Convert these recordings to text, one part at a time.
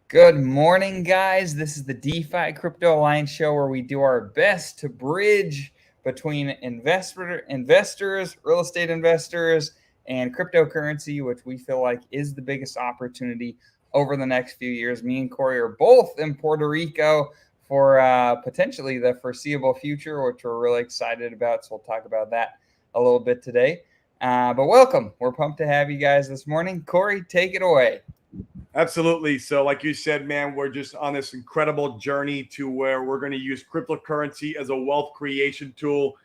Good morning, guys. This is the DeFi Crypto Alliance show where we do our best to bridge between investors, real estate investors, and cryptocurrency, which we feel like is the biggest opportunity over the next few years. Me and Corey are both in Puerto Rico for potentially the foreseeable future, which we're really excited about. So we'll talk about that a little bit today. But welcome. We're pumped to have you guys this morning. Corey, take it away. Absolutely. So, like you said, man, we're just on this incredible journey to where we're going to use cryptocurrency as a wealth creation tool,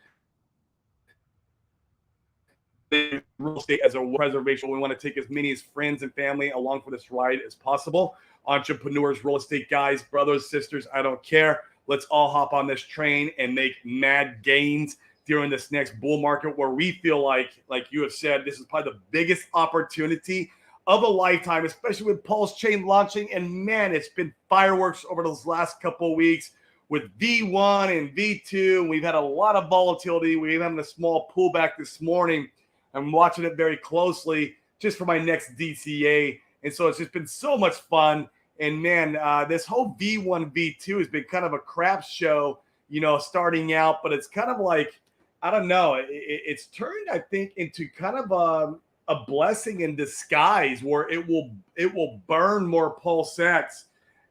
real estate as a preservation. We want to take as many as friends and family along for this ride as possible. Entrepreneurs, real estate guys, brothers, sisters, I don't care. Let's all hop on this train and make mad gains during this next bull market where we feel like you have said, this is probably the biggest opportunity of a lifetime, especially with Pulse Chain launching. And man, it's been fireworks over those last couple of weeks with V1 and V2. We've had a lot of volatility. We're having a small pullback this morning. I'm watching it very closely just for my next DCA. And so it's just been so much fun. And man, this whole V1, V2 has been kind of a crap show, starting out, but it's kind of like, I don't know, it's turned, I think, into kind of a blessing in disguise where it will burn more Pulsex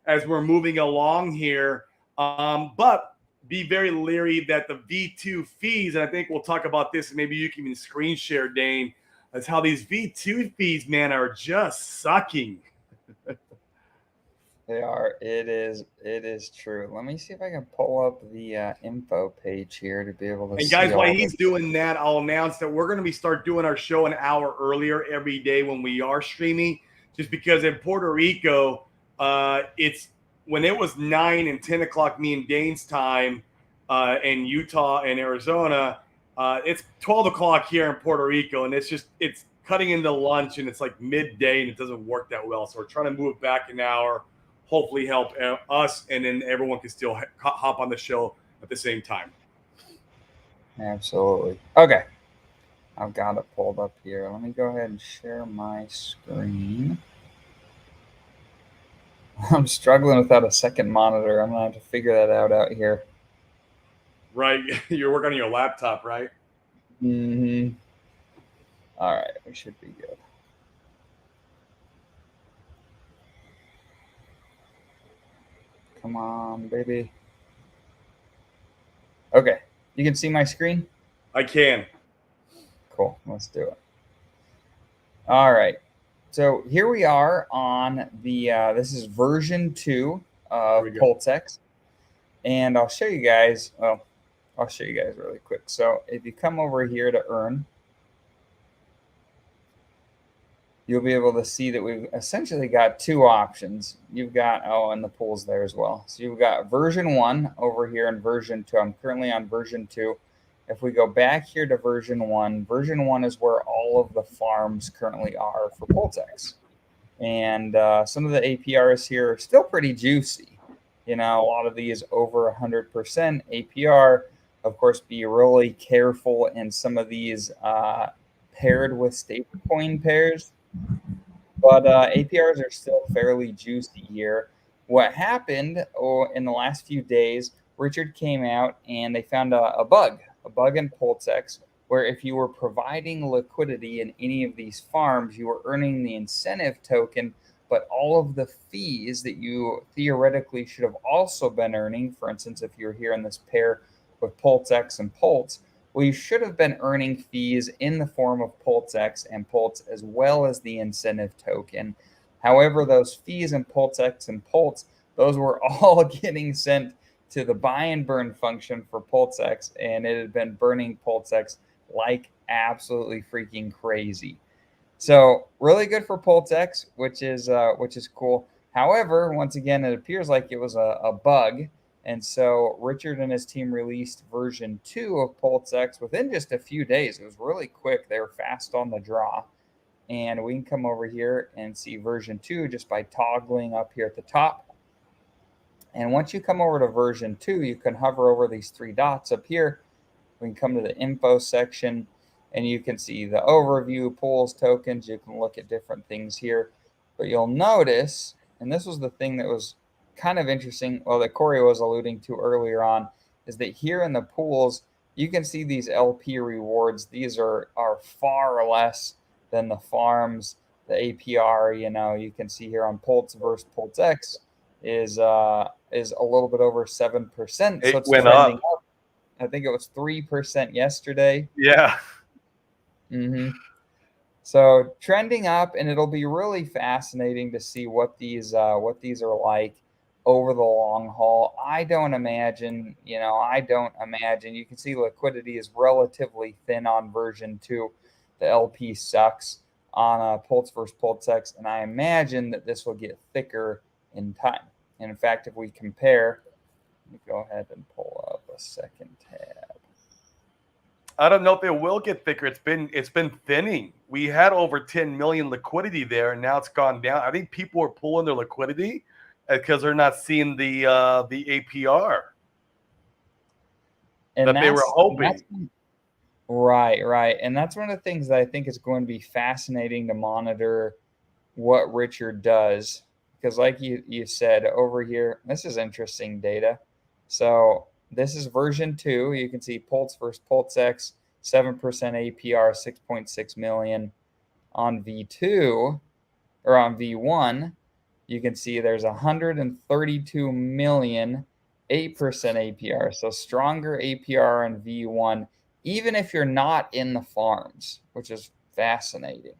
as we're moving along here. But be very leery that the V2 fees, and I think we'll talk about this, and maybe you can even screen share, Dane, as how these V2 fees, man, are just sucking. They are. It is true. Let me see if I can pull up the info page here to be able to And see guys, while all he's doing that, I'll announce that we're going to start doing our show an hour earlier every day when we are streaming, just because in Puerto Rico, it's when it was 9 and 10 o'clock, me and Dane's time, in Utah and Arizona, it's 12 o'clock here in Puerto Rico, and it's cutting into lunch, and it's like midday, and it doesn't work that well. So we're trying to move back an hour, hopefully help us, and then everyone can still hop on the show at the same time. Absolutely. Okay. I've got it pulled up here. Let me go ahead and share my screen. I'm struggling without a second monitor. I'm going to have to figure that out here. Right. You're working on your laptop, right? Mm-hmm. All right. We should be good. Come on, baby. Okay. You can see my screen? I can. Cool. Let's do it. All right. So here we are on the, this is version 2 of Pulsex. And I'll show you guys, really quick. So if you come over here to earn, you'll be able to see that we've essentially got two options. You've got, and the pool's there as well. So you've got version 1 over here and version 2. I'm currently on version 2. If we go back here to version 1 is where all of the farms currently are for Pulsex. And some of the APRs here are still pretty juicy. A lot of these over 100% APR. Of course, be really careful in some of these paired with stablecoin pairs. But APRs are still fairly juicy here. What happened in the last few days, Richard came out and they found a bug in Pulsex, where if you were providing liquidity in any of these farms, you were earning the incentive token, but all of the fees that you theoretically should have also been earning, for instance, if you're here in this pair with Pulsex and Pulse, well, you should have been earning fees in the form of Pulsex and Pulse as well as the incentive token. However, those fees in Pulsex and Pulse, those were all getting sent to the buy and burn function for Pulsex, and it had been burning Pulsex like absolutely freaking crazy. So really good for Pulsex, which is cool. However, once again, it appears like it was a bug. And so Richard and his team released version 2 of Pulsex within just a few days. It was really quick. They were fast on the draw. And we can come over here and see version 2 just by toggling up here at the top. And once you come over to version 2, you can hover over these 3 dots up here. We can come to the info section, and you can see the overview, pools, tokens. You can look at different things here. But you'll notice and this was the thing that was kind of interesting, well, that Corey was alluding to earlier on, is that here in the pools, you can see these LP rewards. These are far less than the farms. The APR, you can see here on Pulse versus Pulsex is a little bit over 7%. So it's went trending up. up. I think it was 3% yesterday. Yeah. So trending up, and it'll be really fascinating to see what these are like over the long haul. I don't imagine. You can see liquidity is relatively thin on version 2. The LP sucks on Pulse versus Pulsex, and I imagine that this will get thicker in time. And in fact, if we compare, let me go ahead and pull up a second tab. I don't know if it will get thicker. It's been thinning. We had over 10 million liquidity there, and now it's gone down. I think people are pulling their liquidity because they're not seeing the APR And that they were hoping. Right. And that's one of the things that I think is going to be fascinating to monitor what Richard does. Because like you said over here, this is interesting data. So this is version 2. You can see Pulse versus Pulsex, 7% APR, 6.6 million. On V2 or on V1, you can see there's 132 million, 8% APR. So stronger APR on V1, even if you're not in the farms, which is fascinating.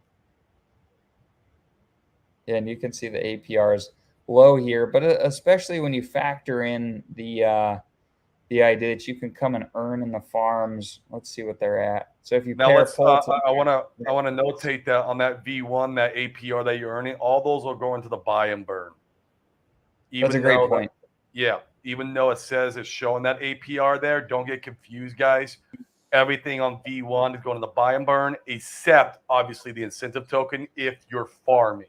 And you can see the APR is low here, but especially when you factor in the idea that you can come and earn in the farms. Let's see what they're at. So if you Now pair let's. Pulse, I want to notate that on that V1, that APR that you're earning, all those will go into the buy and burn. That's a great point. Even though it says it's showing that APR there, don't get confused, guys. Everything on V1 is going to the buy and burn, except obviously the incentive token if you're farming.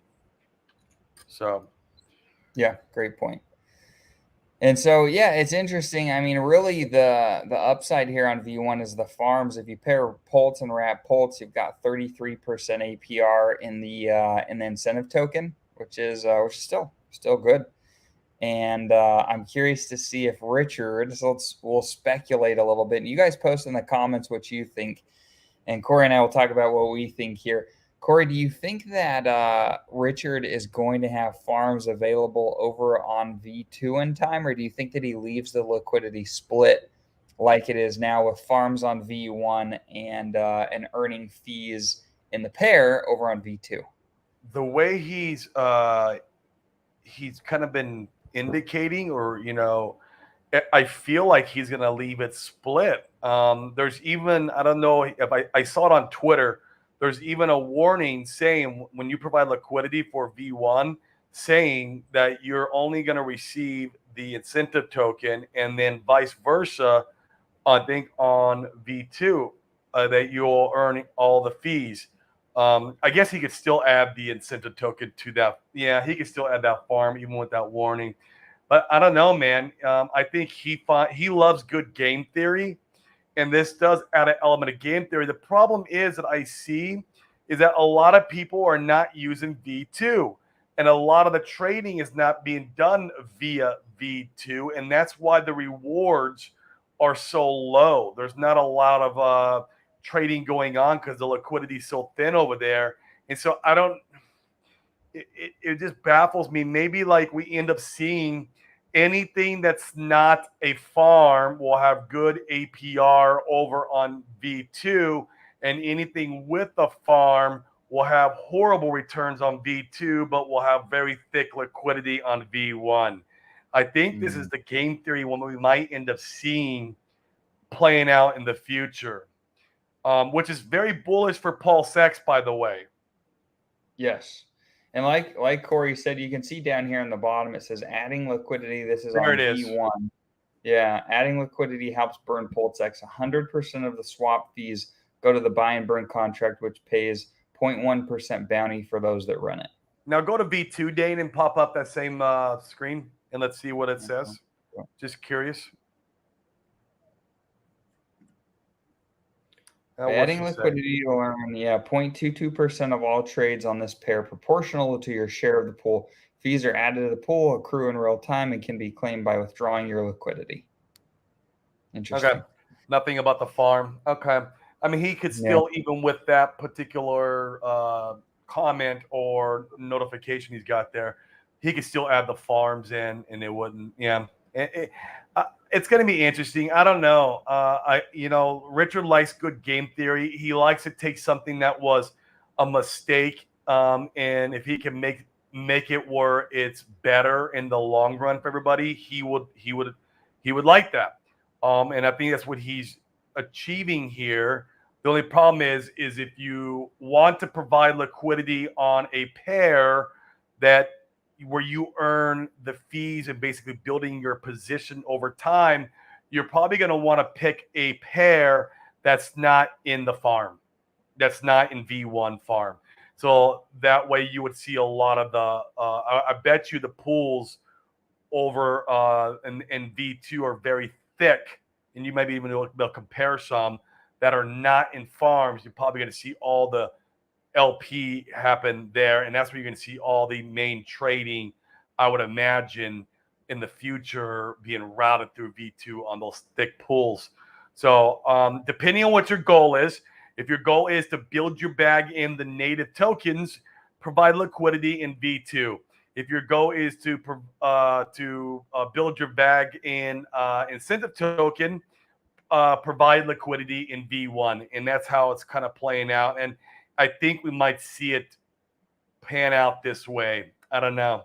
So, yeah, great point. And so, yeah, it's interesting. I mean, really, the upside here on V1 is the farms. If you pair Pulse and Wrap Pulse, you've got 33% APR in the incentive token, which is still good. And I'm curious to see if Richard. So we'll speculate a little bit. And you guys post in the comments what you think, and Corey and I will talk about what we think here. Corey, do you think that Richard is going to have farms available over on V2 in time, or do you think that he leaves the liquidity split like it is now with farms on V1 and earning fees in the pair over on V2? the way he's kind of been indicating, or I feel like he's going to leave it split. There's even, I don't know if I saw it on Twitter. There's even a warning saying when you provide liquidity for V1, saying that you're only going to receive the incentive token, and then vice versa, I think on V2, that you'll earn all the fees. I guess he could still add the incentive token to that. Yeah, he could still add that farm even with that warning. But I don't know, man. I think he loves good game theory, and this does add an element of game theory. The problem is that I see is that a lot of people are not using V2, and a lot of the trading is not being done via V2, and that's why the rewards are so low. There's not a lot of trading going on because the liquidity is so thin over there, and so I don't. It just baffles me. Maybe like we end up seeing anything that's not a farm will have good APR over on V2, and anything with a farm will have horrible returns on V2, but will have very thick liquidity on V1. I think this is the game theory one we might end up seeing playing out in the future, which is very bullish for Pulsex, by the way. Yes. And like Corey said, you can see down here on the bottom, it says adding liquidity. This is there on it is. V1. Yeah, adding liquidity helps burn Pulsex. 100% of the swap fees go to the buy and burn contract, which pays 0.1% bounty for those that run it. Now go to V2, Dane, and pop up that same screen, and let's see what it says. Just curious. Adding liquidity to earn, 0.22% of all trades on this pair, proportional to your share of the pool. Fees are added to the pool, accrue in real time, and can be claimed by withdrawing your liquidity. Interesting. Okay. Nothing about the farm. Okay. I mean, he could still, even with that particular comment or notification he's got there, he could still add the farms in, and it wouldn't. Yeah. It's going to be interesting. I don't know. Richard likes good game theory. He likes to take something that was a mistake, and if he can make it where it's better in the long run for everybody, he would like that. And I think that's what he's achieving here. The only problem is if you want to provide liquidity on a pair that where you earn the fees and basically building your position over time, you're probably going to want to pick a pair that's not in the farm, that's not in V1 farm. So that way you would see a lot of the, I bet you the pools over in V2 are very thick, and you might be even able to compare some that are not in farms. You're probably going to see all the LP happen there, and that's where you're going to see all the main trading, I would imagine, in the future being routed through V2 on those thick pools. So depending on what your goal is, if your goal is to build your bag in the native tokens, provide liquidity in V2. If your goal is to build your bag in incentive token, provide liquidity in V1. And that's how it's kind of playing out. And I think we might see it pan out this way. I don't know.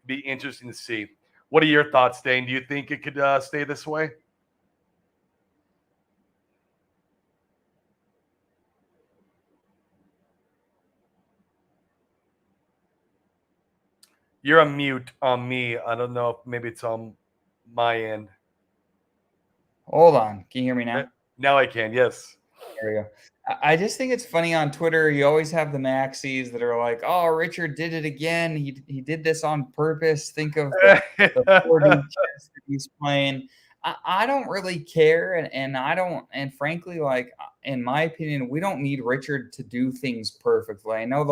Be interesting to see. What are your thoughts, Dane? Do you think it could stay this way? You're on mute on me. I don't know if maybe it's on my end. Hold on. Can you hear me now? Now I can, yes. There we go. I just think it's funny on Twitter. You always have the maxis that are like, "Oh, Richard did it again. He did this on purpose. Think of the 4D chess that he's playing." I don't really care, and I don't, and frankly, like in my opinion, we don't need Richard to do things perfectly. I know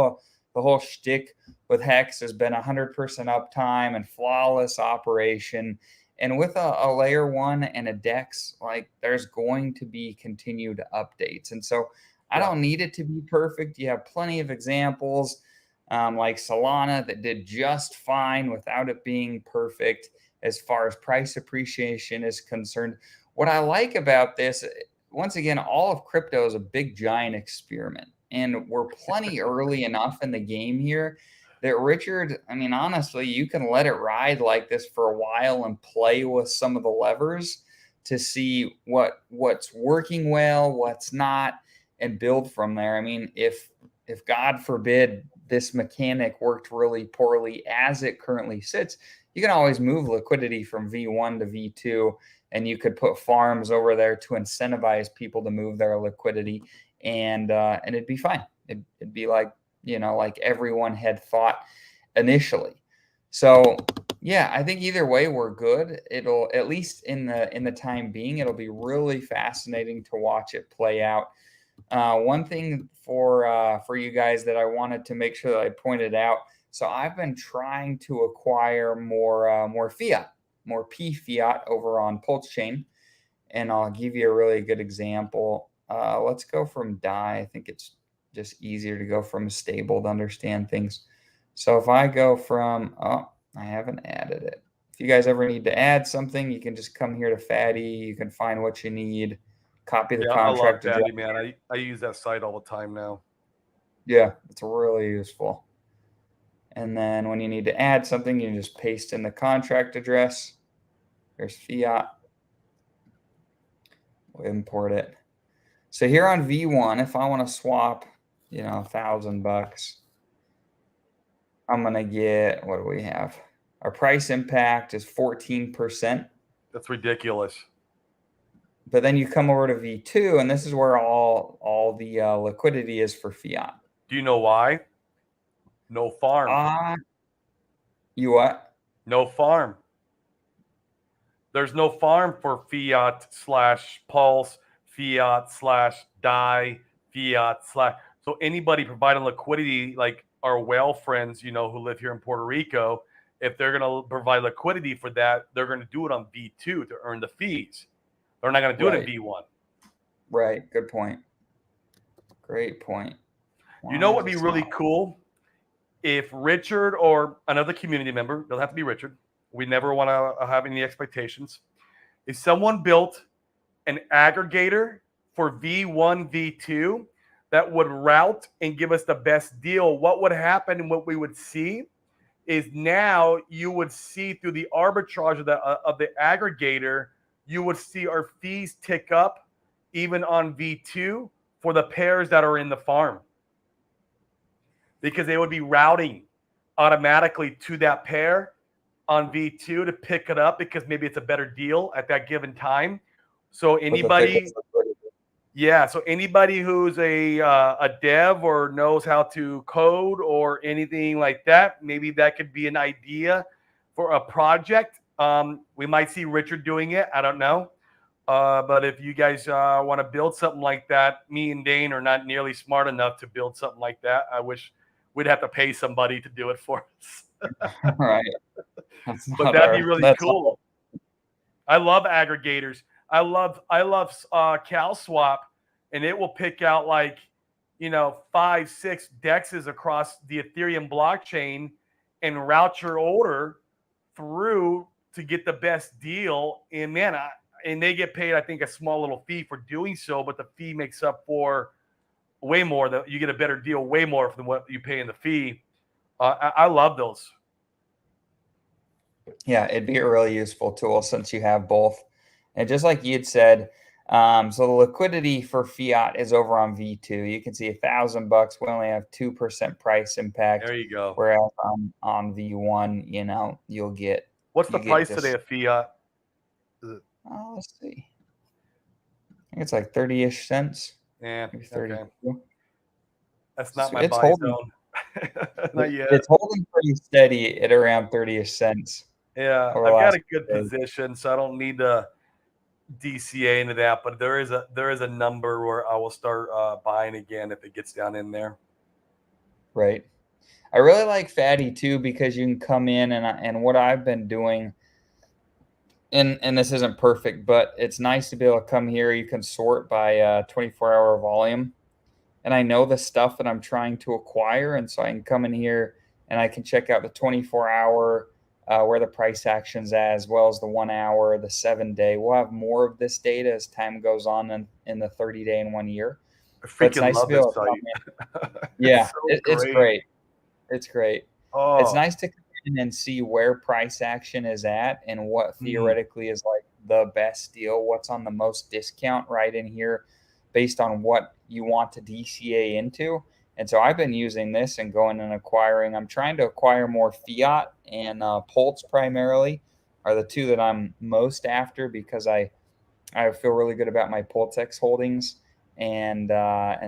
the whole shtick with Hex has been 100% uptime and flawless operation. And with a layer one and a DEX, like there's going to be continued updates. And so I don't need it to be perfect. You have plenty of examples like Solana that did just fine without it being perfect as far as price appreciation is concerned. What I like about this, once again, all of crypto is a big giant experiment. And we're plenty early enough in the game here that Richard, I mean, honestly, you can let it ride like this for a while and play with some of the levers to see what's working well, what's not, and build from there. I mean, if God forbid this mechanic worked really poorly as it currently sits, you can always move liquidity from V1 to V2, and you could put farms over there to incentivize people to move their liquidity, and it'd be fine. It'd be like, like everyone had thought initially. So yeah, I think either way we're good. It'll, at least in the time being, it'll be really fascinating to watch it play out. One thing for you guys that I wanted to make sure that I pointed out. So I've been trying to acquire more fiat, more P fiat over on Pulse Chain, and I'll give you a really good example. Let's go from DAI. I think it's just easier to go from stable to understand things. So if I go from, I haven't added it. If you guys ever need to add something, you can just come here to Fatty. You can find what you need, copy the contract. I love Fatty, man. I use that site all the time now. Yeah, it's really useful. And then when you need to add something, you just paste in the contract address. There's fiat. We'll import it. So here on V1, if I want to swap, $1,000, I'm going to get, what do we have? Our price impact is 14%. That's ridiculous. But then you come over to V2, and this is where all the liquidity is for fiat. Do you know why? No farm. You what? No farm. There's no farm for fiat / Pulse. fiat slash die, fiat slash. So anybody providing liquidity, like our whale friends, who live here in Puerto Rico, if they're going to provide liquidity for that, they're going to do it on V2 to earn the fees. They're not going to do it in V1. Right. Good point. Great point. You know what would be really cool? If Richard or another community member, doesn't have to be Richard, we never want to have any expectations. If someone built an aggregator for V1, V2 that would route and give us the best deal, what would happen and what we would see is now you would see through the arbitrage of the aggregator, you would see our fees tick up even on V2 for the pairs that are in the farm, because they would be routing automatically to that pair on V2 to pick it up because maybe it's a better deal at that given time. So anybody, so anybody who's a dev or knows how to code or anything like that, maybe that could be an idea for a project. We might see Richard doing it. I don't know. But if you guys want to build something like that, me and Dane are not nearly smart enough to build something like that. I wish we'd have to pay somebody to do it for us. Right. But that'd be really cool. I love aggregators. I love CalSwap, and it will pick out 5-6 dexes across the Ethereum blockchain and route your order through to get the best deal. And man, and they get paid, I think, a small little fee for doing so, but the fee makes up for way more. That you get a better deal, way more than what you pay in the fee. I love those. Yeah, it'd be a really useful tool since you have both. And just like you'd said, so the liquidity for fiat is over on V2. You can see $1,000. We only have 2% price impact. There you go. Whereas on V1, you'll get. What's the price today of fiat? Let's see. I think it's like 30-ish cents. Yeah. Maybe 30. Okay. That's not my buy zone. Not yet. It's holding pretty steady at around 30-ish cents. Yeah, I've got a good position, so I don't need to DCA into that. But there is a number where I will start buying again if it gets down in there. Right. I really like Fatty too because you can come in and what I've been doing, and this isn't perfect, but it's nice to be able to come here. You can sort by 24-hour volume, and I know the stuff that I'm trying to acquire, and so I can come in here and I can check out the 24-hour. Where the price action's at, as well as the 1 hour, the 7-day. We'll have more of this data as time goes on in the 30-day and 1 year. I freaking love this site. Yeah, it's great. It's great. Oh. It's nice to come in and see where price action is at and what theoretically is like the best deal, what's on the most discount right in here based on what you want to DCA into. And so I've been using this and going and acquiring. I'm trying to acquire more fiat and Pulse primarily are the two that I'm most after because I feel really good about my Pulsex holdings. And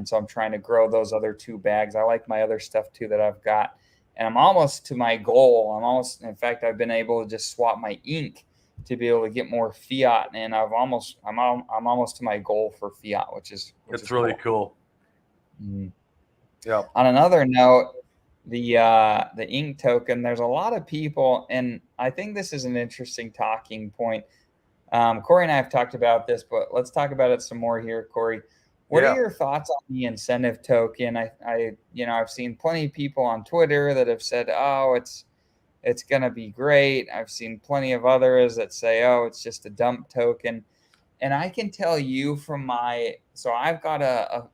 so I'm trying to grow those other two bags. I like my other stuff too that I've got. And I'm almost to my goal. In fact, I've been able to just swap my ink to be able to get more fiat. And I'm almost to my goal for fiat, which is really cool. Mm-hmm. Yeah. On another note, the ink token, there's a lot of people, and I think this is an interesting talking point. Corey and I have talked about this, but let's talk about it some more here, Corey. What are your thoughts on the incentive token? I've seen plenty of people on Twitter that have said, "Oh, it's going to be great." I've seen plenty of others that say, "Oh, it's just a dump token." And I can tell you so I've got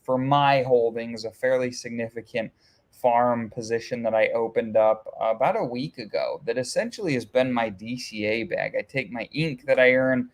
for my holdings, a fairly significant farm position that I opened up about a week ago that essentially has been my DCA bag. I take my ink that I earn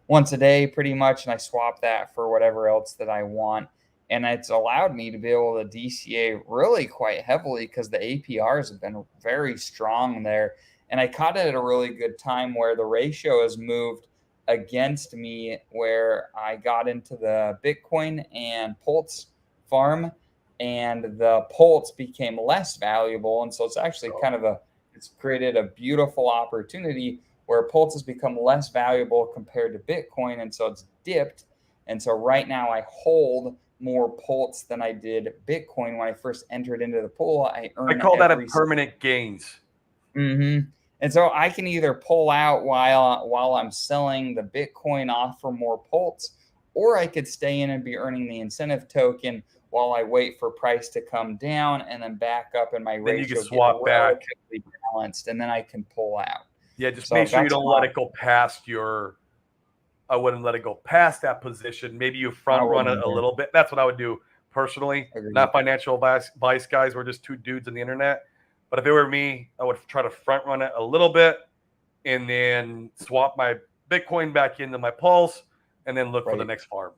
once a day pretty much, and I swap that for whatever else that I want. And it's allowed me to be able to DCA really quite heavily because the APRs have been very strong there. And I caught it at a really good time where the ratio has moved against me, where I got into the Bitcoin and Pulse farm and the Pulse became less valuable. And so it's actually it's created a beautiful opportunity where Pulse has become less valuable compared to Bitcoin, and so it's dipped. And so right now I hold more Pulse than I did Bitcoin when I first entered into the pool. I call that impermanent gains. Mm-hmm. And so I can either pull out while I'm selling the Bitcoin off for more Pulse, or I could stay in and be earning the incentive token while I wait for price to come down and then back up, and my then ratio you can swap back balanced, and then I can pull out. Yeah, just make sure you don't let it go past your. I wouldn't let it go past that position. Maybe you front run it a little bit. That's what I would do personally. Agreed. Not financial advice, guys. We're just two dudes on the internet. But if it were me, I would try to front run it a little bit and then swap my Bitcoin back into my Pulse and then look for the next farm.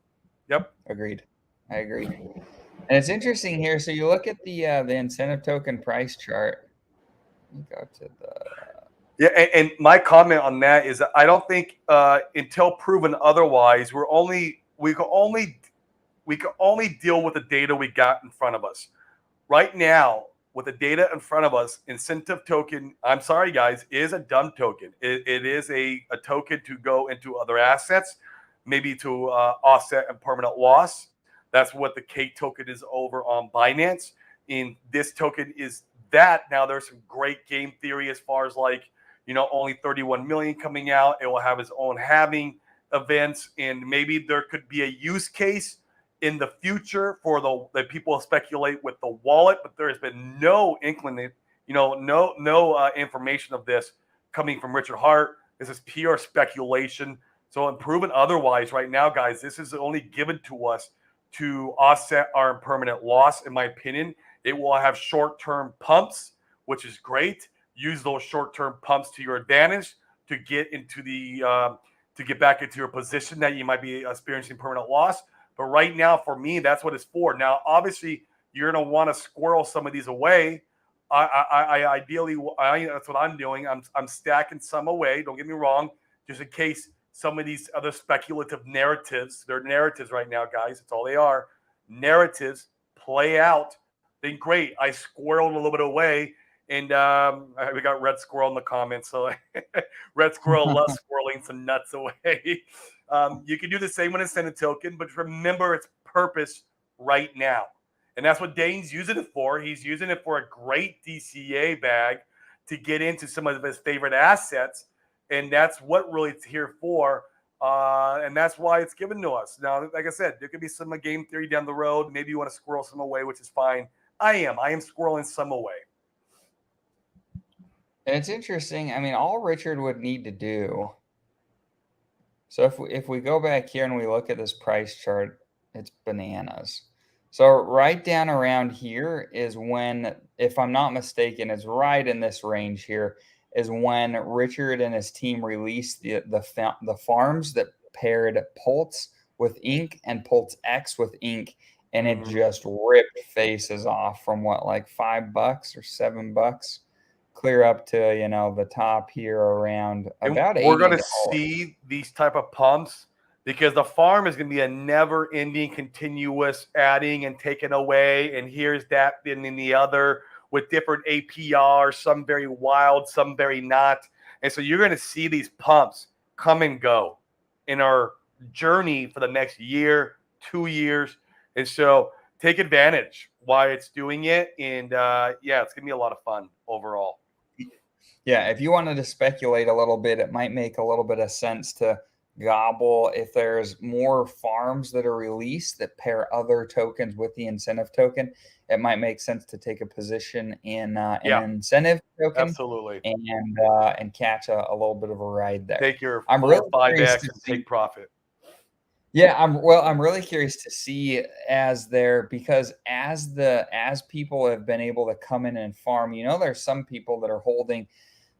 Yep. Agreed. I agree. And it's interesting here. So you look at the incentive token price chart. You go to the. Yeah, and my comment on that is that I don't think until proven otherwise, we can only deal with the data we got in front of us. Right now, with the data in front of us, incentive token, I'm sorry, guys, is a dumb token. It is a token to go into other assets, maybe to offset a permanent loss. That's what the K token is over on Binance. And this token is that. Now, there's some great game theory as far as only 31 million coming out. It will have its own halving events, and maybe there could be a use case in the future for the people speculate with the wallet, but there has been no inkling, no information of this coming from Richard Hart. This is pure speculation. So unproven otherwise right now, guys, this is only given to us to offset our impermanent loss. In my opinion, it will have short-term pumps, which is great. Use those short-term pumps to your advantage to get into to get back into your position that you might be experiencing permanent loss. But right now, for me, that's what it's for. Now, obviously, you're going to want to squirrel some of these away. Ideally, that's what I'm doing. I'm stacking some away. Don't get me wrong, just in case some of these other speculative narratives, they're narratives right now, guys. That's all they are. Narratives play out. Then great. I squirreled a little bit away. And we got Red Squirrel in the comments. So Red Squirrel loves squirreling some nuts away. You can do the same with incentive token, but remember its purpose right now. And that's what Dane's using it for. He's using it for a great DCA bag to get into some of his favorite assets. And that's what really it's here for. And that's why it's given to us. Now, like I said, there could be some game theory down the road. Maybe you want to squirrel some away, which is fine. I am squirreling some away. And it's interesting. I mean, all Richard would need to do. So if we go back here and we look at this price chart, it's bananas. So right down around here is when, if I'm not mistaken, it's right in this range here, is when Richard and his team released the farms that paired Pulse with Ink and Pulse X with Ink, and it just ripped faces off from like $5 or $7. Clear up to the top here around about $80. We're going to see these type of pumps because the farm is going to be a never-ending, continuous adding and taking away, and here's that, and then the other with different APR, some very wild, some very not, and so you're going to see these pumps come and go in our journey for the next year, 2 years, and so take advantage while it's doing it, and it's going to be a lot of fun overall. Yeah, if you wanted to speculate a little bit, it might make a little bit of sense to gobble if there's more farms that are released that pair other tokens with the incentive token. It might make sense to take a position in an incentive token, absolutely, and catch a little bit of a ride there. Take your 4 or 5x and take profit. Yeah, I'm really curious to see because as people have been able to come in and farm, there's some people that are holding.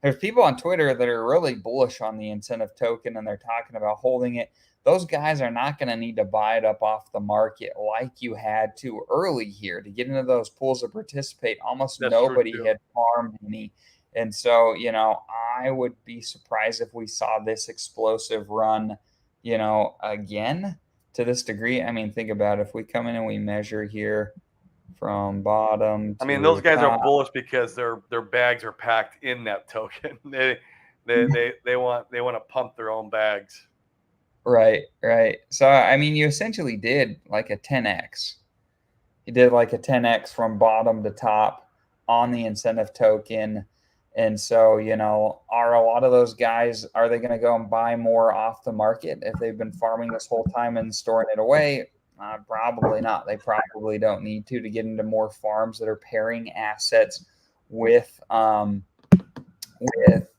There's people on Twitter that are really bullish on the incentive token, and they're talking about holding it. Those guys are not going to need to buy it up off the market like you had to early here to get into those pools to participate. Almost nobody had farmed any. And so, I would be surprised if we saw this explosive run, again to this degree. I mean, think about it. If we come in and we measure here from bottom to those guys top. are bullish because their bags are packed in that token. They want to pump their own bags. Right. So I mean, you essentially did like a 10x. You did like a 10x from bottom to top on the incentive token. And so, are a lot of those guys, are they going to go and buy more off the market if they've been farming this whole time and storing it away? Probably not. They probably don't need to get into more farms that are pairing assets with the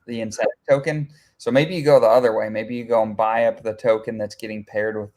incentive token. So maybe you go the other way. Maybe you go and buy up the token that's getting paired with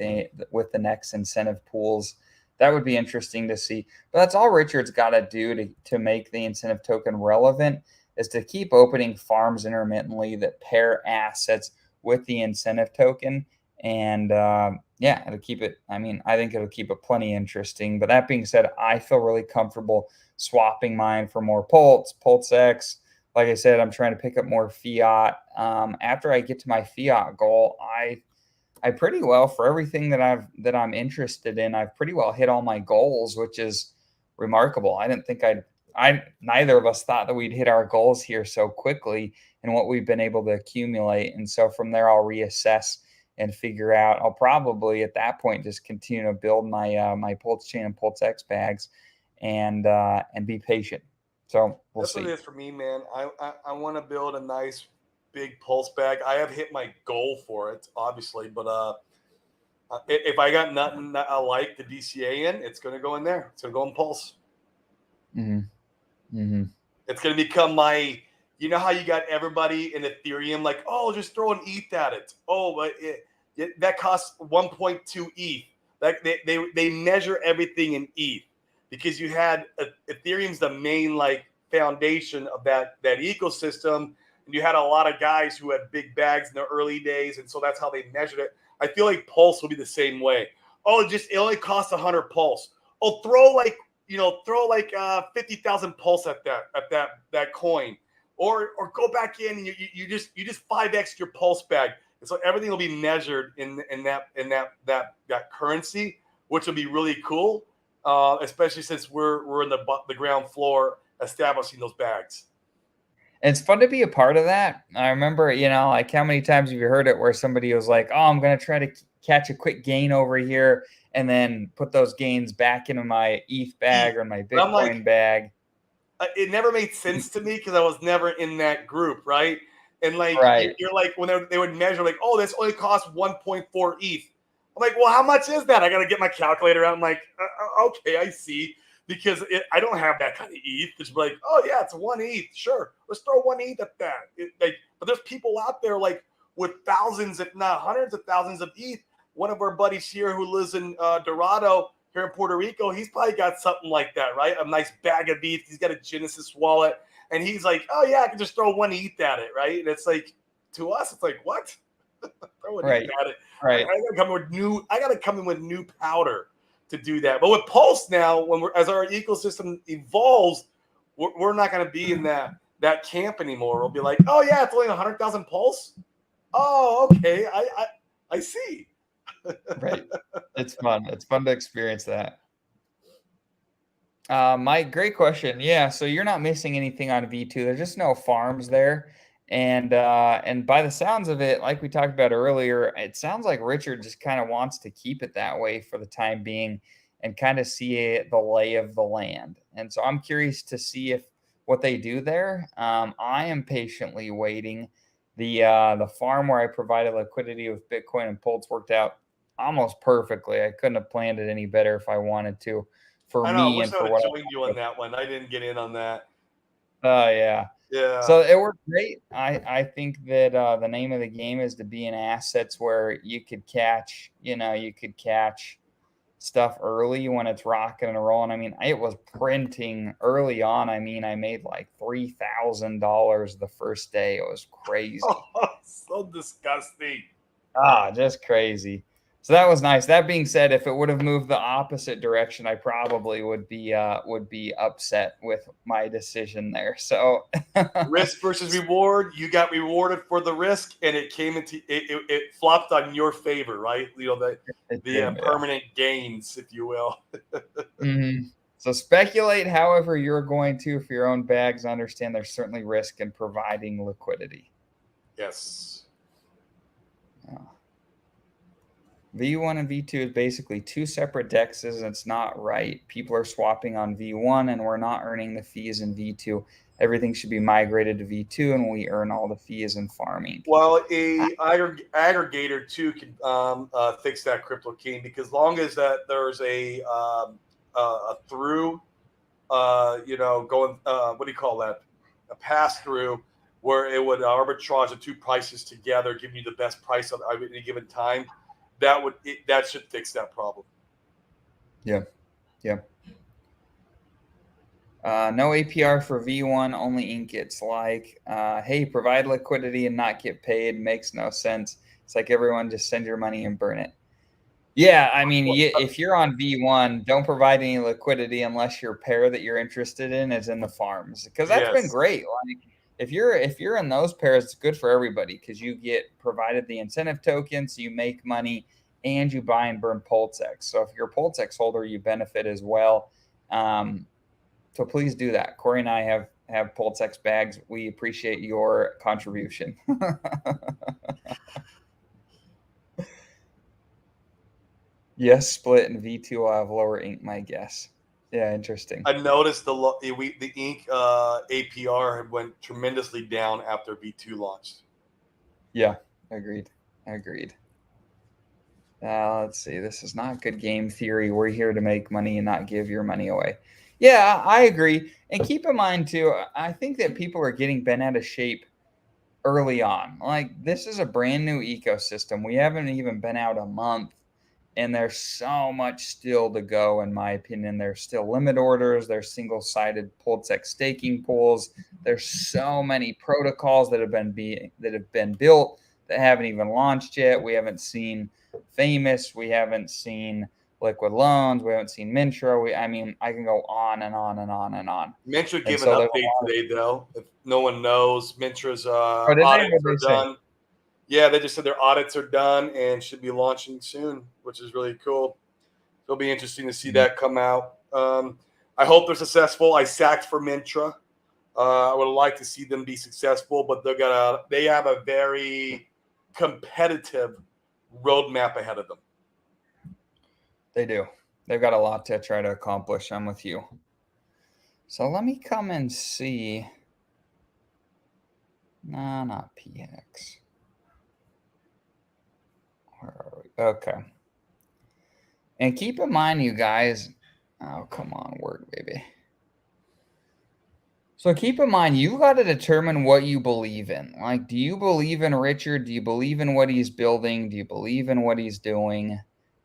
the next incentive pools. That would be interesting to see. But that's all Richard's got to do to make the incentive token relevant, is to keep opening farms intermittently that pair assets with the incentive token. And yeah, it'll keep it. I mean, I think it'll keep it plenty interesting. But that being said, I feel really comfortable swapping mine for more Pulsex. Like I said, I'm trying to pick up more fiat. After I get to my fiat goal, I pretty well, for everything that I'm interested in, I've pretty well hit all my goals, which is remarkable. I didn't think neither of us thought that we'd hit our goals here so quickly and what we've been able to accumulate. And so from there, I'll reassess and figure out. I'll probably at that point just continue to build my Pulse Chain and Pulsex bags and be patient. So we'll see. That's what it is for me, man. I want to build a nice big pulse bag. I have hit my goal for it, obviously, but if I got nothing that I like the DCA in, it's going to go in there. It's going to go in Pulse. It's going to become my. You know how you got everybody in Ethereum like, oh, just throw an ETH at it. Oh, but that costs 1.2 ETH. Like they measure everything in ETH. Because you had Ethereum's the main like foundation of that ecosystem, and you had a lot of guys who had big bags in the early days, and so that's how they measured it. I feel like Pulse will be the same way. Oh, it only costs 100 Pulse. Oh, throw 50,000 Pulse at that coin, or go back in and you just 5x your Pulse bag, and so everything will be measured in that currency, which will be really cool. Especially since we're in the ground floor establishing those bags. It's fun to be a part of that. I remember, like how many times have you heard it where somebody was like, oh, I'm going to try to catch a quick gain over here and then put those gains back into my ETH bag or my Bitcoin bag. It never made sense to me because I was never in that group, right? And you're like, when they would measure like, oh, this only costs 1.4 ETH. I'm like, well, how much is that? I got to get my calculator out. I'm like, okay, I see. Because I don't have that kind of ETH. It's like, oh, yeah, it's 1 ETH. Sure, let's throw 1 ETH at that. But there's people out there like with thousands, if not hundreds of thousands of ETH. One of our buddies here who lives in Dorado here in Puerto Rico, he's probably got something like that, right? A nice bag of ETH. He's got a Genesis wallet. And he's like, oh, yeah, I can just throw 1 ETH at it, right? And it's like, to us, it's like, what? Throw an ETH at it. Right. I gotta come in with new powder to do that. But with Pulse now, as our ecosystem evolves, we're not going to be in that camp anymore. We'll be like, oh yeah, it's only 100,000 Pulse. Oh, okay, I see. Right. It's fun. It's fun to experience that. Mike, great question. Yeah, so you're not missing anything on V2. There's just no farms there. And by the sounds of it, like we talked about earlier, it sounds like Richard just kind of wants to keep it that way for the time being and kind of see the lay of the land. And so I'm curious to see what they do there. I am patiently waiting. The farm where I provided liquidity with Bitcoin and Pulse worked out almost perfectly. I couldn't have planned it any better if I wanted to. For me and for what I joined you on that one. I didn't get in on that. Oh yeah. Yeah. So it worked great. I think that the name of the game is to be in assets where you could catch stuff early when it's rocking and rolling. I mean, it was printing early on. I mean, I made like $3,000 the first day. It was crazy. Oh, so disgusting. Just crazy. So that was nice. That being said, if it would have moved the opposite direction, I probably would be upset with my decision there. So risk versus reward. You got rewarded for the risk, and it came into it flopped on your favor, right? The permanent gains, if you will. Mm-hmm. So speculate however you're going to for your own bags. Understand there's certainly risk in providing liquidity. Yes. V1 and V2 is basically two separate dexes, and it's not right. People are swapping on V1, and we're not earning the fees in V2. Everything should be migrated to V2, and we earn all the fees in farming. Well, a aggregator too can fix that, Crypto King, because long as that there's a through, going what do you call that? A pass through where it would arbitrage the two prices together, giving you the best price at any given time. That should fix that problem. Yeah. No APR for V1, only ink. It's like, hey, provide liquidity and not get paid. Makes no sense. It's like everyone just send your money and burn it. Yeah, I mean, if you're on V1, don't provide any liquidity unless your pair that you're interested in is in the farms, because that's been great. Like if you're in those pairs, it's good for everybody because you get provided the incentive tokens, you make money, and you buy and burn Pulsex. So if you're a Pulsex holder, you benefit as well. So please do that. Corey and I have Pulsex bags. We appreciate your contribution. Yes, split and V2 will have lower ink, my guess. Yeah, interesting. I noticed the ink APR went tremendously down after V2 launched. Yeah, agreed. Let's see. This is not good game theory. We're here to make money and not give your money away. Yeah, I agree. And keep in mind, too, I think that people are getting bent out of shape early on. Like, this is a brand new ecosystem. We haven't even been out a month. And there's so much still to go, in my opinion. There's still limit orders. There's single-sided Pulsex staking pools. There's so many protocols that have been built that haven't even launched yet. We haven't seen Famous. We haven't seen Liquid Loans. We haven't seen Mintra. I can go on and on and on and on. Mintra gave an update today, though. If no one knows, Mintra's audits are done. Yeah, they just said their audits are done and should be launching soon, which is really cool. It'll be interesting to see that come out. I hope they're successful. I sacked for Mintra. I would like to see them be successful, but they have a very competitive roadmap ahead of them. They do. They've got a lot to try to accomplish. I'm with you. So let me come and see. No, not PX. Where are we? Okay. And keep in mind, you guys. Oh, come on, work, baby. So keep in mind, you got to determine what you believe in. Like, do you believe in Richard? Do you believe in what he's building? Do you believe in what he's doing?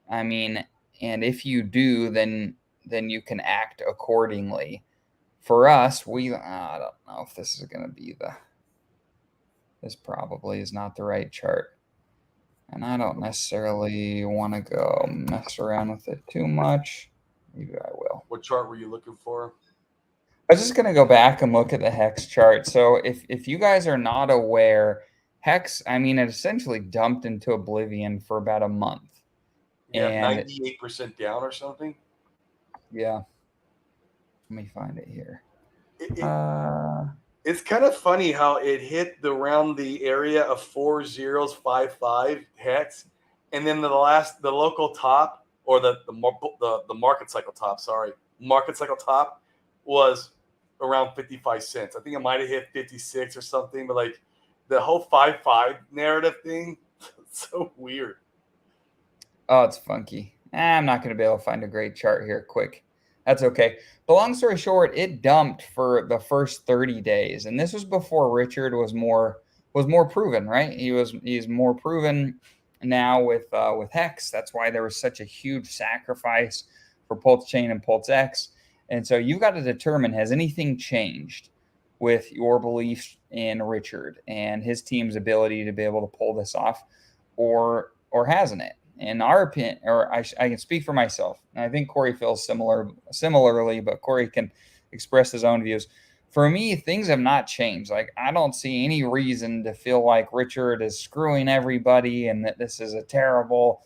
I mean, and if you do, then you can act accordingly. For us, I don't know if this is going to be this probably is not the right chart. And I don't necessarily want to go mess around with it too much. Maybe I will. What chart were you looking for? I was just going to go back and look at the Hex chart. So if you guys are not aware, Hex, it essentially dumped into oblivion for about a month. Yeah, 98% down or something. Yeah. Let me find it here. It's kind of funny how it hit around the area of 4055 Hex, and then the local top, or the market cycle top, market cycle top was around 55 cents. I think it might have hit 56 or something, but like the whole 5-5 narrative thing, it's so weird. Oh, it's funky. I'm not going to be able to find a great chart here quick. That's okay. But long story short, it dumped for the first 30 days. And this was before Richard was more proven, right? He's more proven now with Hex. That's why there was such a huge sacrifice for Pulse Chain and Pulse X. And so you've got to determine, has anything changed with your belief in Richard and his team's ability to be able to pull this off, or hasn't it? In our opinion, or I can speak for myself, and I think Corey feels similarly, but Corey can express his own views. For me, things have not changed. Like, I don't see any reason to feel like Richard is screwing everybody and that this is a terrible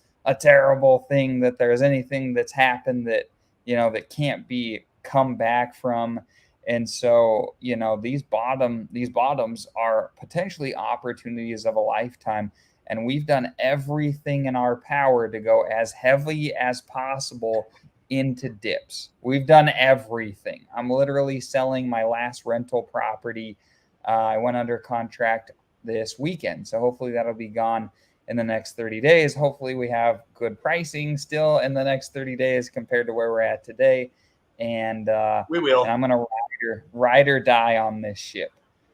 thing, that there's anything that's happened that, that can't be come back from. And so, you know, these bottoms are potentially opportunities of a lifetime. And we've done everything in our power to go as heavily as possible into dips. We've done everything. I'm literally selling my last rental property. I went under contract this weekend. So hopefully that'll be gone in the next 30 days. Hopefully we have good pricing still in the next 30 days compared to where we're at today. And We will. and I'm gonna ride or die on this ship.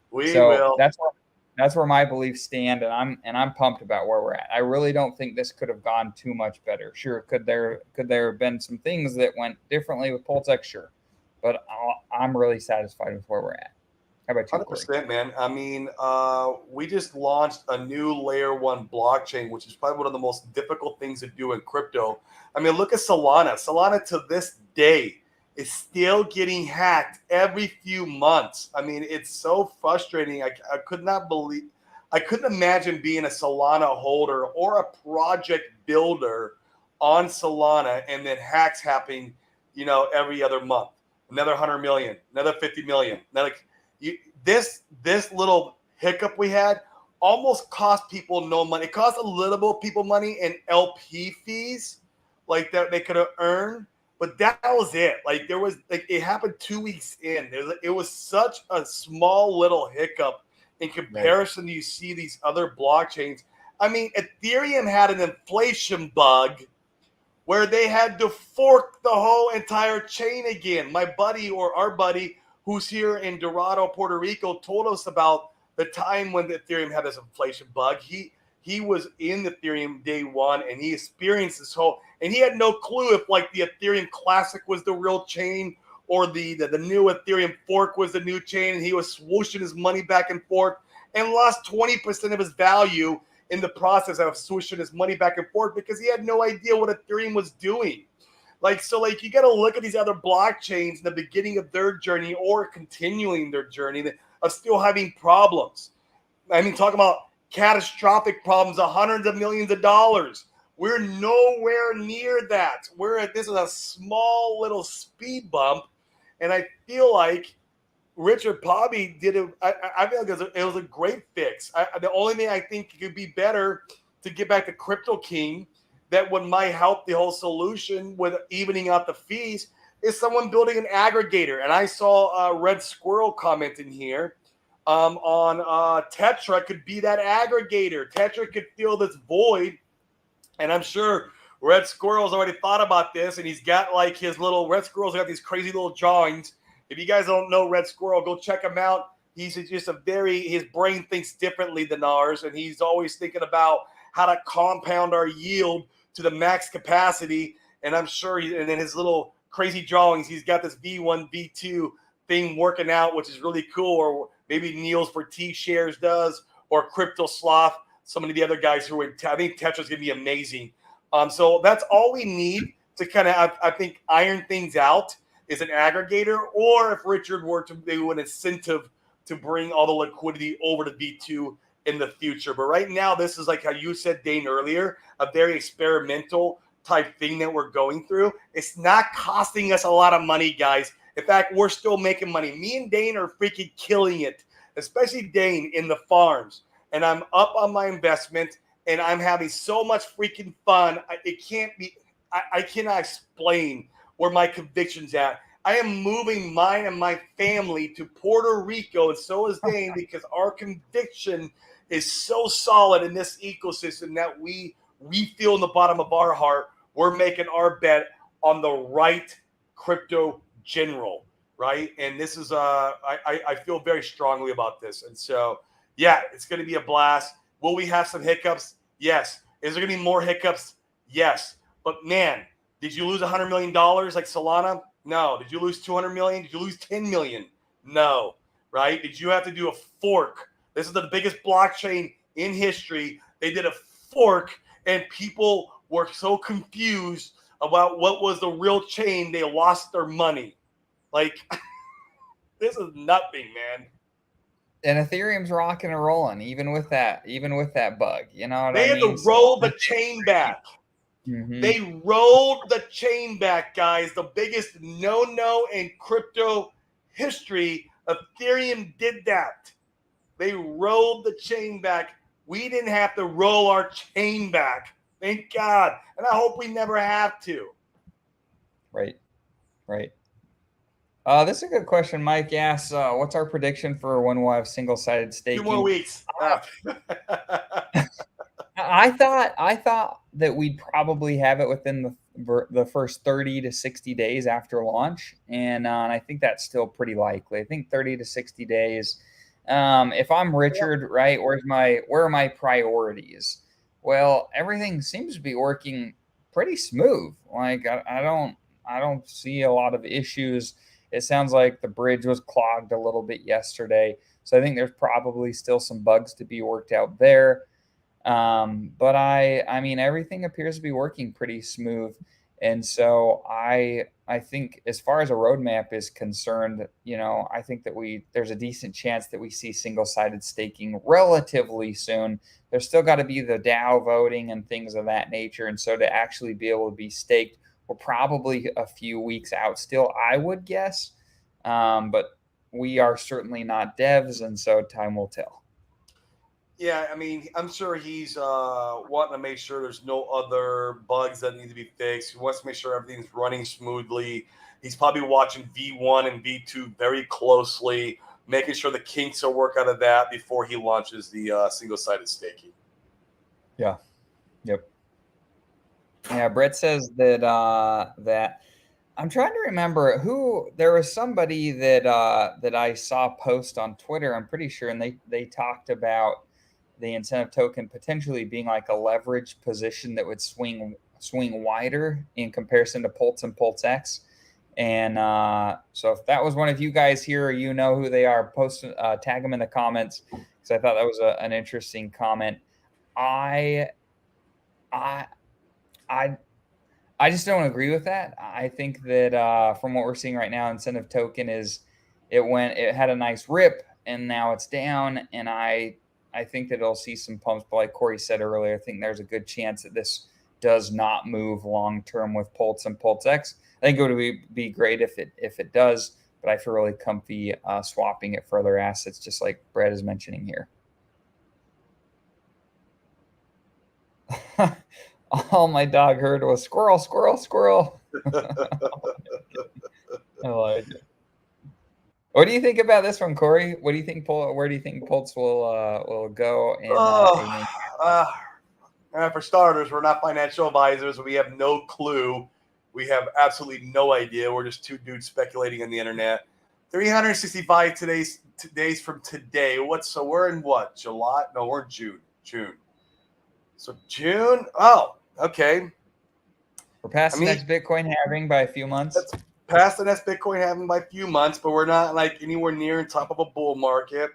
We So will. that's where my beliefs stand, and I'm pumped about where we're at. I really don't think this could have gone too much better. Sure, could there have been some things that went differently with Pulsex? Sure, but I'm really satisfied with where we're at. How about you, Corey? 100%, man. I mean, we just launched a new layer 1 blockchain, which is probably one of the most difficult things to do in crypto. I mean, look at Solana. Solana to this day is still getting hacked every few months. I mean, it's so frustrating. I couldn't imagine being a Solana holder or a project builder on Solana and then hacks happening, every other month. Another 100 million, another 50 million. This little hiccup we had almost cost people no money. It cost a little bit of people money in LP fees, like that they could have earned, but that was it. Like it happened 2 weeks in. It was such a small little hiccup in comparison to you see these other blockchains. I mean, Ethereum had an inflation bug where they had to fork the whole entire chain again. My buddy, or our buddy, who's here in Dorado, Puerto Rico, told us about the time when the Ethereum had this inflation bug. He was in Ethereum day one, and he experienced this whole, and he had no clue if like the Ethereum Classic was the real chain or the new Ethereum fork was the new chain, and he was swooshing his money back and forth and lost 20% of his value in the process of swooshing his money back and forth because he had no idea what Ethereum was doing. You got to look at these other blockchains in the beginning of their journey or continuing their journey of still having problems. I mean, talking about catastrophic problems of hundreds of millions of dollars. We're nowhere near that. This is a small little speed bump, and I feel like Richard Pobby did it. I feel like it was a great fix. The only thing I think could be better to get back to Crypto King that might help the whole solution with evening out the fees is someone building an aggregator. And I saw Red Squirrel comment in here on Tetra could be that aggregator. Tetra could fill this void. And I'm sure Red Squirrel's already thought about this, and he's got like his little Red Squirrel's got these crazy little drawings. If you guys don't know Red Squirrel, go check him out. He's just his brain thinks differently than ours, and he's always thinking about how to compound our yield to the max capacity. And I'm sure and then his little crazy drawings, he's got this V1, V2 thing working out, which is really cool. Or maybe Niels for T-Shares does, or Crypto Sloth, some of the other guys who are I think Tetra's going to be amazing. So that's all we need to kind of, I think, iron things out is an aggregator, or if Richard were to do an incentive to bring all the liquidity over to V2 in the future. But right now, this is like how you said, Dane, earlier, a very experimental type thing that we're going through. It's not costing us a lot of money, guys. In fact, we're still making money. Me and Dane are freaking killing it, especially Dane in the farms. And I'm up on my investment, and I'm having so much freaking fun. I cannot explain where my conviction's at. I am moving mine and my family to Puerto Rico, and so is Dane, because our conviction is so solid in this ecosystem that we feel in the bottom of our heart we're making our bet on the right crypto general, right? And this is I feel very strongly about this. And so, yeah, it's going to be a blast. Will we have some hiccups? Yes. Is there going to be more hiccups? Yes. But, man, did you lose $100 million like Solana? No. Did you lose 200 million? Did you lose 10 million? No. Right? Did you have to do a fork? This is the biggest blockchain in history. They did a fork, and people were so confused about what was the real chain. They lost their money. Like, this is nothing, man. And Ethereum's rocking and rolling, even with that bug. You know what they I had mean? to roll the chain back. Mm-hmm. They rolled the chain back, guys. The biggest no-no in crypto history, Ethereum did that. They rolled the chain back. We didn't have to roll our chain back. Thank God. And I hope we never have to. Right. This is a good question. Mike asks, what's our prediction for when we'll have single-sided staking? 2 more weeks. I thought that we'd probably have it within the first 30 to 60 days after launch, and I think that's still pretty likely. I think 30 to 60 days. If I'm Richard, right, where are my priorities? Well, everything seems to be working pretty smooth. Like I don't see a lot of issues. It sounds like the bridge was clogged a little bit yesterday, so I think there's probably still some bugs to be worked out there. But I mean, everything appears to be working pretty smooth. And so I think as far as a roadmap is concerned, I think that there's a decent chance that we see single-sided staking relatively soon. There's still got to be the DAO voting and things of that nature. And so to actually be able to be staked, we're probably a few weeks out still, I would guess. But we are certainly not devs, and so time will tell. Yeah, I mean, I'm sure he's wanting to make sure there's no other bugs that need to be fixed. He wants to make sure everything's running smoothly. He's probably watching V1 and V2 very closely, making sure the kinks are work out of that before he launches the single-sided staking. Yeah. Yep. Yeah, Brett says that I'm trying to remember who there was somebody that I saw post on Twitter, I'm pretty sure, and they talked about the incentive token potentially being like a leverage position that would swing wider in comparison to Pulse and Pulsex. And so if that was one of you guys here, or you know who they are, post tag them in the comments, because I thought that was an interesting comment. I just don't agree with that. I think that from what we're seeing right now, incentive token it had a nice rip and now it's down, and I think that it'll see some pumps, but like Corey said earlier, I think there's a good chance that this does not move long term with Pulse and Pulsex. I think it would be great if it does, but I feel really comfy swapping it for other assets, just like Brett is mentioning here. All my dog heard was squirrel, squirrel, squirrel. I like it. What do you think about this one, Corey? What do you think? Where do you think Pulse will go? For starters, we're not financial advisors. We have no clue. We have absolutely no idea. We're just two dudes speculating on the internet. 365 days from today. So we're in what? July? No, we're in June. So June. Oh, okay. We're past the next Bitcoin halving by a few months. That's past the next Bitcoin halving by a few months, but we're not like anywhere near on top of a bull market.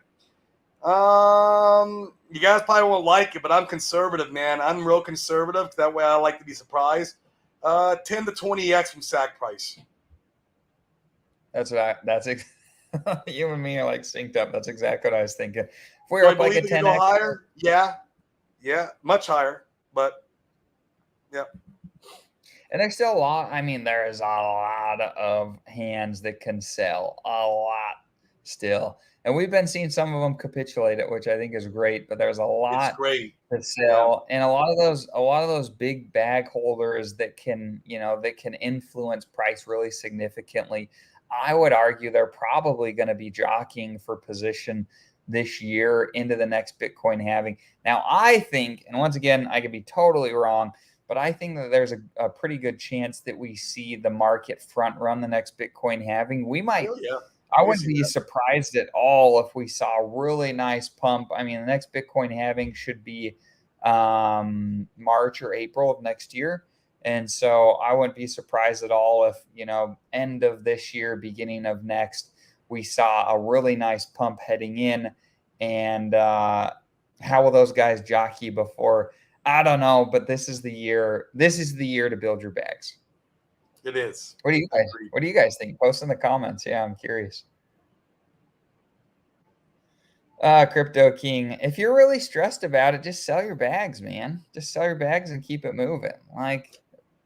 You guys probably won't like it, but I'm conservative, man. I'm real conservative. That way I like to be surprised. 10 to 20x from SAC price. You and me are like synced up. That's exactly what I was thinking. If we're up like a 10x, go higher, yeah, much higher, but yeah. And there's still a lot. I mean, there is a lot of hands that can sell a lot still. And we've been seeing some of them capitulate it, which I think is great, but there's a lot to sell. Yeah. And a lot of those big bag holders that can influence price really significantly. I would argue they're probably going to be jockeying for position this year into the next Bitcoin halving. Now, I think, and once again, I could be totally wrong, but I think that there's a pretty good chance that we see the market front run the next Bitcoin halving. We might. Yeah. I wouldn't be surprised at all if we saw a really nice pump. I mean, the next Bitcoin halving should be March or April of next year. And so I wouldn't be surprised at all if, end of this year, beginning of next, we saw a really nice pump heading in. And how will those guys jockey before? I don't know, but this is the year. This is the year to build your bags. It is. What do you guys think? Post in the comments. Yeah, I'm curious. Crypto King, if you're really stressed about it, just sell your bags, man. Just sell your bags and keep it moving. Like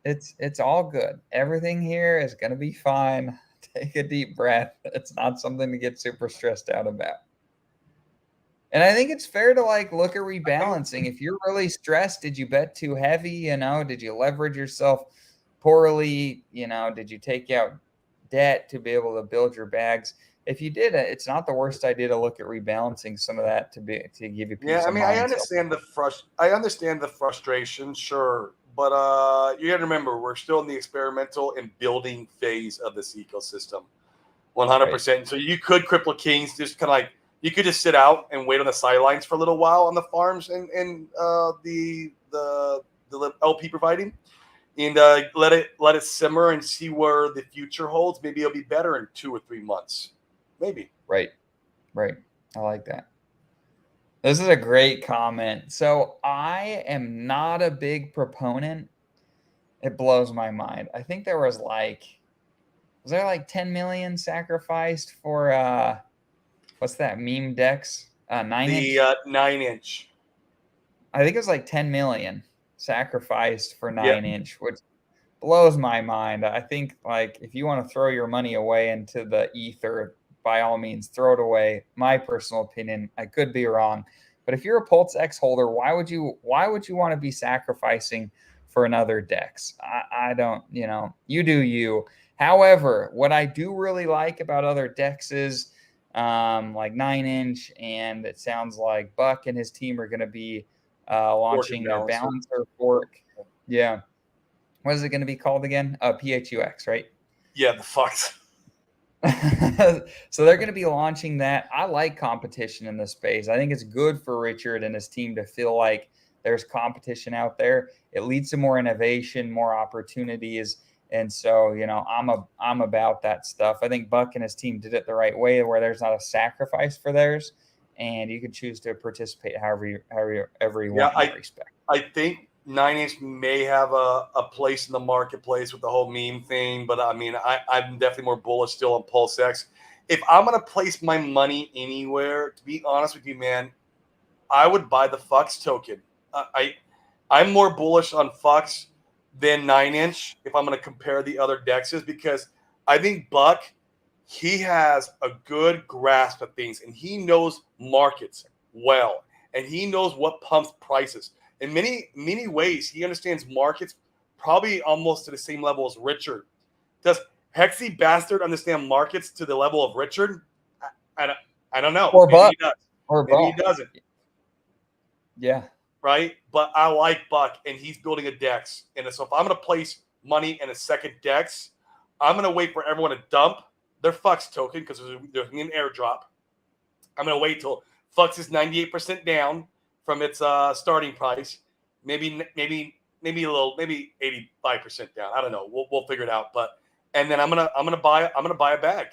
it's all good. Everything here is gonna be fine. Take a deep breath. It's not something to get super stressed out about. And I think it's fair to like look at rebalancing. If you're really stressed, did you bet too heavy? You know, did you leverage yourself poorly? You know, did you take out debt to be able to build your bags? If you did it, it's not the worst idea to look at rebalancing some of that to give you peace Yeah, I of mean, mind. I understand the frustration, sure, but you got to remember we're still in the experimental and building phase of this ecosystem, 100%. So you could cripple kings, just kind of like you could just sit out and wait on the sidelines for a little while on the farms and the LP providing, and let it simmer and see where the future holds. Maybe it'll be better in 2 or 3 months, maybe. Right. I like that. This is a great comment. So I am not a big proponent. It blows my mind. I think there was like 10 million sacrificed for what's that meme Dex? 9-inch? The 9-inch. I think it was like 10 million sacrificed for 9-inch, Yep. which blows my mind. I think like if you want to throw your money away into the ether, by all means, throw it away. My personal opinion, I could be wrong, but if you're a Pulsex holder, why would you want to be sacrificing for another Dex? I don't, you do you. However, what I do really like about other Dexes, like 9-inch, and it sounds like Buck and his team are going to be launching their balancer fork. Yeah. What is it going to be called again? PHUX, right? Yeah, the fucks. So they're going to be launching that. I like competition in this space. I think it's good for Richard and his team to feel like there's competition out there. It leads to more innovation, more opportunities. And so, I'm about that stuff. I think Buck and his team did it the right way, where there's not a sacrifice for theirs, and you can choose to participate however you want in that respect. I think 9-inch may have a place in the marketplace with the whole meme thing, but I mean, I'm definitely more bullish still on Pulsex. If I'm going to place my money anywhere, to be honest with you, man, I would buy the Fux token. I'm more bullish on Fux than 9-inch if I'm going to compare the other dexes, because I think Buck, he has a good grasp of things, and he knows markets well, and he knows what pumps prices. In many ways, he understands markets probably almost to the same level as Richard. Does Hexy Bastard understand markets to the level of Richard? I don't know. Or Maybe Buck. he does. Or Maybe Buck. he doesn't. Yeah. Right? But I like Buck, and he's building a Dex. And so if I'm going to place money in a second Dex, I'm going to wait for everyone to dump their Fux token because they're doing an airdrop. I'm going to wait till Fux is 98% down from its starting price, maybe 85% down. I don't know. We'll figure it out. And then I'm gonna buy a bag.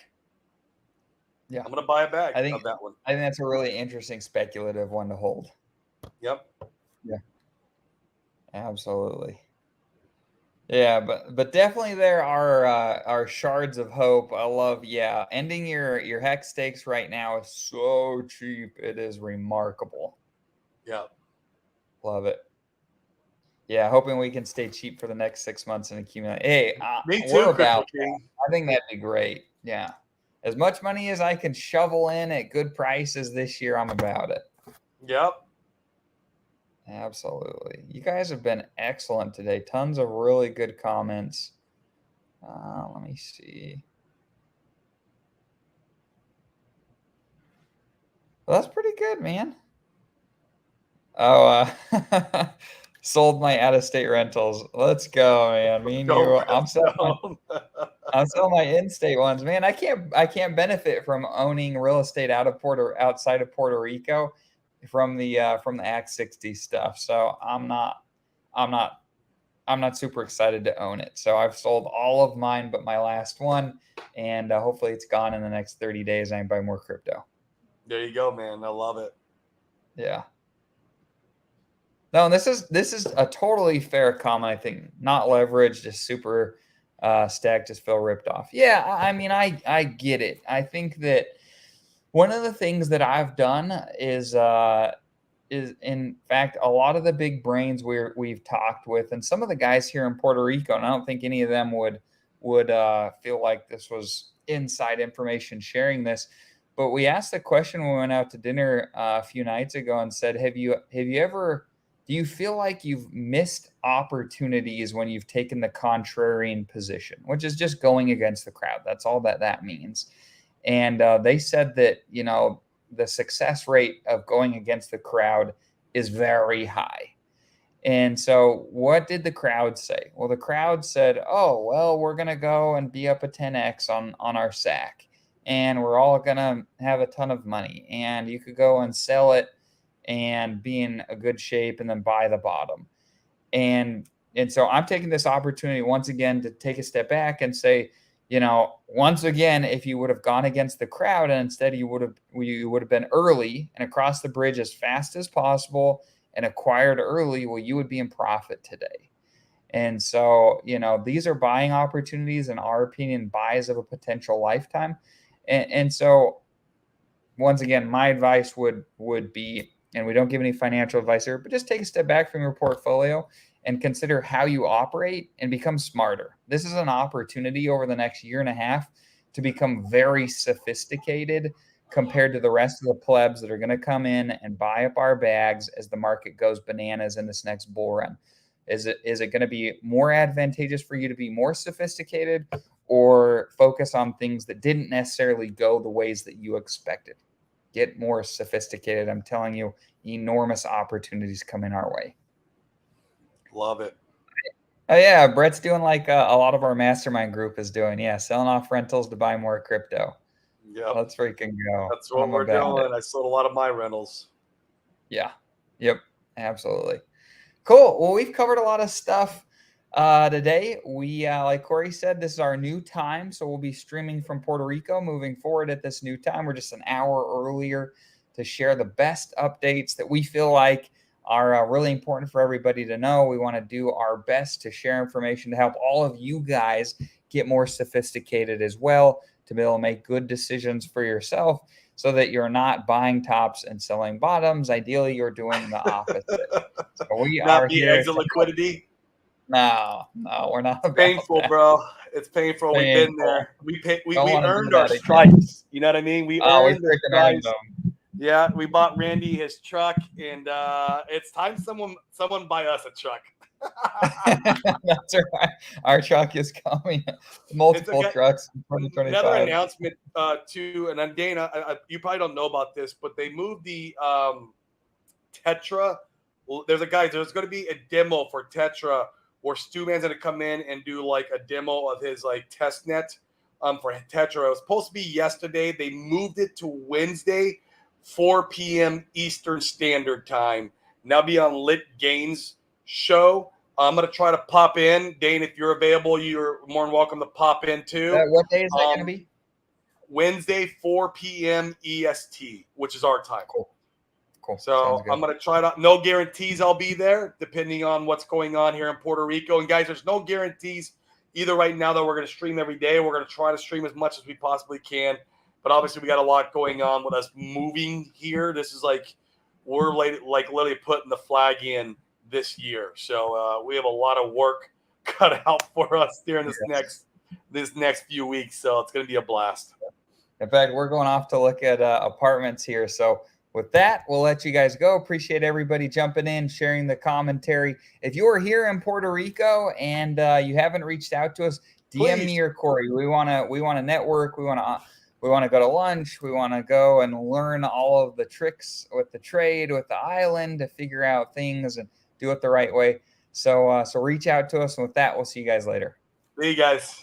Yeah, I'm gonna buy a bag of that one. I think that's a really interesting speculative one to hold. Yep. Yeah. Absolutely. Yeah, but definitely there are shards of hope. I love, ending your hex stakes right now is so cheap. It is remarkable. Yeah. Love it. Yeah, hoping we can stay cheap for the next 6 months and accumulate. Hey, me too, we're about King. I think that'd be great. Yeah. As much money as I can shovel in at good prices this year, I'm about it. Yep. Absolutely. You guys have been excellent today. Tons of really good comments. Let me see. Well, that's pretty good, man. Oh, sold my out-of-state rentals. Let's go, man. Me and you. I'm selling my in-state ones, man. I can't benefit from owning real estate outside of Puerto Rico from the Act 60 stuff. So I'm not super excited to own it. So I've sold all of mine but my last one, and hopefully it's gone in the next 30 days. I can buy more crypto. There you go, man. I love it. Yeah. No, this is a totally fair comment. I think not leveraged, just super stacked, just feel ripped off. Yeah, I mean, I get it. I think that one of the things that I've done is in fact a lot of the big brains we've talked with, and some of the guys here in Puerto Rico, and I don't think any of them would feel like this was inside information sharing this. But we asked the question when we went out to dinner a few nights ago and said, do you feel like you've missed opportunities when you've taken the contrarian position, which is just going against the crowd? That's all that means. And they said that, the success rate of going against the crowd is very high. And so what did the crowd say? Well, the crowd said, oh, well, we're going to go and be up a 10X on our SAC, and we're all going to have a ton of money, and you could go and sell it and be in a good shape and then buy the bottom. And so I'm taking this opportunity once again to take a step back and say, once again, if you would have gone against the crowd and instead you would have been early and across the bridge as fast as possible and acquired early, well, you would be in profit today. And so, these are buying opportunities, in our opinion, buys of a potential lifetime. And so once again, my advice would be, and we don't give any financial advice here, but just take a step back from your portfolio and consider how you operate and become smarter. This is an opportunity over the next year and a half to become very sophisticated compared to the rest of the plebs that are going to come in and buy up our bags as the market goes bananas in this next bull run. Is it going to be more advantageous for you to be more sophisticated or focus on things that didn't necessarily go the ways that you expected? Get more sophisticated. I'm telling you, enormous opportunities coming our way. Love it. Oh yeah, Brett's doing like a lot of our mastermind group is doing. Yeah, selling off rentals to buy more crypto. Yeah, let's freaking go. That's what we're doing. I sold a lot of my rentals. Yeah. Yep. Absolutely. Cool. Well, we've covered a lot of stuff today. We, like Corey said, this is our new time, so we'll be streaming from Puerto Rico moving forward at this new time. We're just an hour earlier to share the best updates that we feel like are really important for everybody to know. We want to do our best to share information to help all of you guys get more sophisticated as well, to be able to make good decisions for yourself so that you're not buying tops and selling bottoms. Ideally, you're doing the opposite. So we not are the here. Exit liquidity. No, we're not. It's painful, that. bro. It's painful. We've been there. We earned our stripes. Again. You know what I mean? We earned the stripes. Yeah, we bought Randy his truck, and it's time someone buy us a truck. That's right. Our truck is coming. Multiple trucks in 2025. Another announcement too, and then Dana, you probably don't know about this, but they moved the Tetra. Well, there's going to be a demo for Tetra where Stu Man's going to come in and do like a demo of his like test net for Tetra. It was supposed to be yesterday. They moved it to Wednesday, 4 p.m. Eastern Standard Time. Now be on Lit Gains show. I'm going to try to pop in. Dane, if you're available, you're more than welcome to pop in too. What day is that going to be? Wednesday, 4 p.m. EST, which is our time. Cool. So I'm going to try to – no guarantees I'll be there depending on what's going on here in Puerto Rico. And, guys, there's no guarantees either right now that we're going to stream every day. We're going to try to stream as much as we possibly can. But obviously we got a lot going on with us moving here. This is like we're literally putting the flag in this year. So we have a lot of work cut out for us during this next few weeks. So it's going to be a blast. In fact, we're going off to look at apartments here. So with that, we'll let you guys go. Appreciate everybody jumping in, sharing the commentary. If you are here in Puerto Rico and you haven't reached out to us, DM me or Corey. We want to network. We want to go to lunch. We want to go and learn all of the tricks with the trade, with the island, to figure out things and do it the right way. So reach out to us. And with that, we'll see you guys later. See you guys.